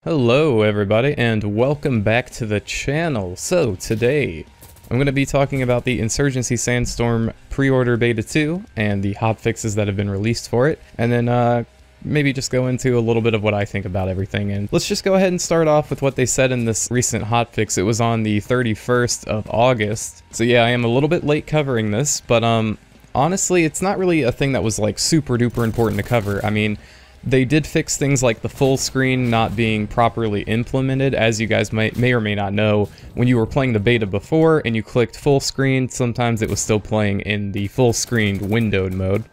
Hello everybody and welcome back to the channel. So today I'm going to be talking about the Insurgency Sandstorm pre-order beta 2 and the hotfixes that have been released for it, and then maybe just go into a little bit of what I think about everything. And let's just go ahead and start off with what they said in this recent hotfix. It was on the 31st of August. So yeah, I am a little bit late covering this, but honestly it's not really a thing that was like super duper important to cover. I mean, they did fix things like the full screen not being properly implemented. As you guys may or may not know, when you were playing the beta before and you clicked full screen, sometimes it was still playing in the full screen windowed mode.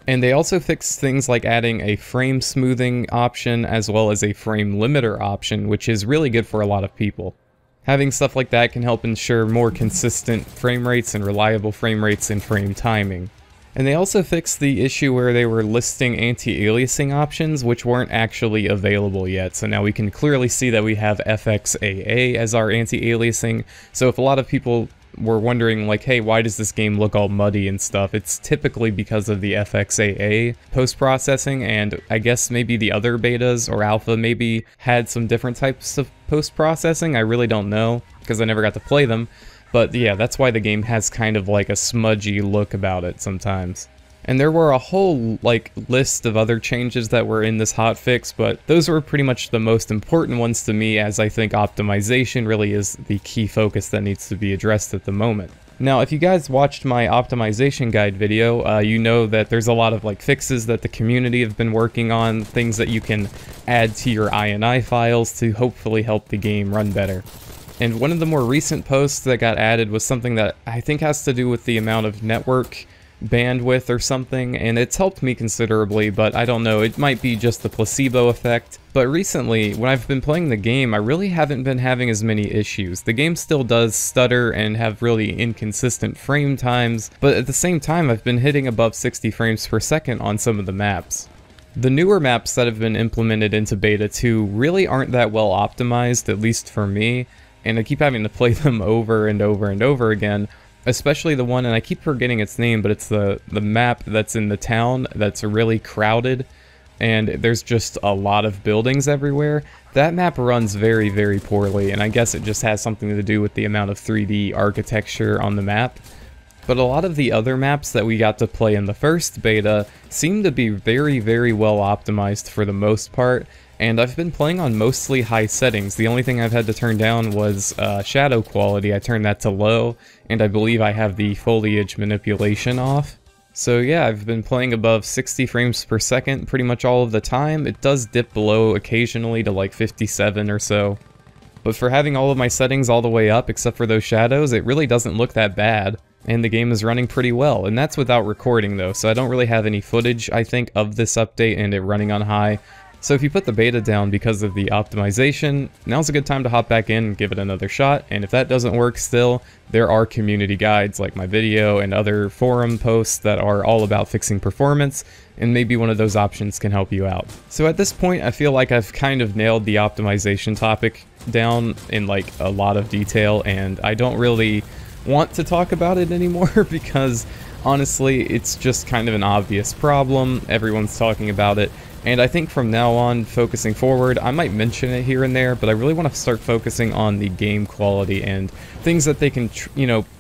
And they also fixed things like adding a frame smoothing option as well as a frame limiter option, which is really good for a lot of people. Having stuff like that can help ensure more consistent frame rates and reliable frame rates and frame timing. And they also fixed the issue where they were listing anti-aliasing options, which weren't actually available yet. So now we can clearly see that we have FXAA as our anti-aliasing. So if a lot of people were wondering like, hey, why does this game look all muddy and stuff, it's typically because of the FXAA post-processing, and I guess maybe the other betas or alpha maybe had some different types of post-processing. I really don't know, because I never got to play them. But yeah, that's why the game has kind of like a smudgy look about it sometimes. And there were a whole like list of other changes that were in this hotfix, but those were pretty much the most important ones to me, as I think optimization really is the key focus that needs to be addressed at the moment. Now, if you guys watched my optimization guide video, you know that there's a lot of like fixes that the community have been working on, things that you can add to your INI files to hopefully help the game run better. And one of the more recent posts that got added was something that I think has to do with the amount of network bandwidth or something, and it's helped me considerably, but I don't know, it might be just the placebo effect. But recently, when I've been playing the game, I really haven't been having as many issues. The game still does stutter and have really inconsistent frame times, but at the same time I've been hitting above 60 frames per second on some of the maps. The newer maps that have been implemented into Beta 2 really aren't that well optimized, at least for me. And I keep having to play them over and over and over again, especially the one, and I keep forgetting its name, but it's the map that's in the town that's really crowded, and there's just a lot of buildings everywhere. That map runs very, very poorly, and I guess it just has something to do with the amount of 3D architecture on the map. But a lot of the other maps that we got to play in the first beta seem to be very, very well optimized for the most part, and I've been playing on mostly high settings. The only thing I've had to turn down was shadow quality. I turned that to low, and I believe I have the foliage manipulation off. So yeah, I've been playing above 60 frames per second pretty much all of the time. It does dip below occasionally to like 57 or so. But for having all of my settings all the way up except for those shadows, it really doesn't look that bad. And the game is running pretty well, and that's without recording though, so I don't really have any footage, I think, of this update and it running on high. So if you put the beta down because of the optimization, now's a good time to hop back in and give it another shot, and if that doesn't work still, there are community guides like my video and other forum posts that are all about fixing performance, and maybe one of those options can help you out. So at this point, I feel like I've kind of nailed the optimization topic down in like a lot of detail, and I don't really want to talk about it anymore because honestly it's just kind of an obvious problem. Everyone's talking about it, and I think from now on, focusing forward, I might mention it here and there, but I really want to start focusing on the game quality and things that they can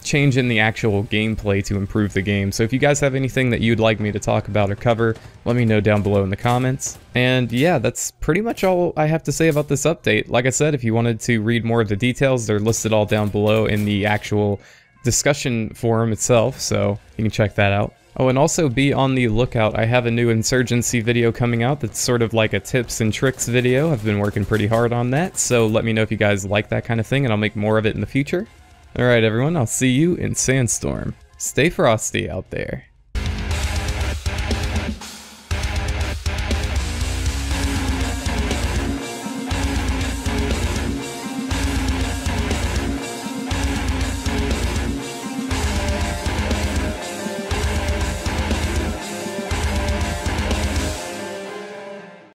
change in the actual gameplay to improve the game. So if you guys have anything that you'd like me to talk about or cover, let me know down below in the comments. And yeah, that's pretty much all I have to say about this update. Like I said, if you wanted to read more of the details, they're listed all down below in the actual discussion forum itself, so you can check that out. Oh, and also be on the lookout. I have a new Insurgency video coming out that's sort of like a tips and tricks video. I've been working pretty hard on that, so let me know if you guys like that kind of thing, and I'll make more of it in the future. Alright everyone, I'll see you in Sandstorm. Stay frosty out there.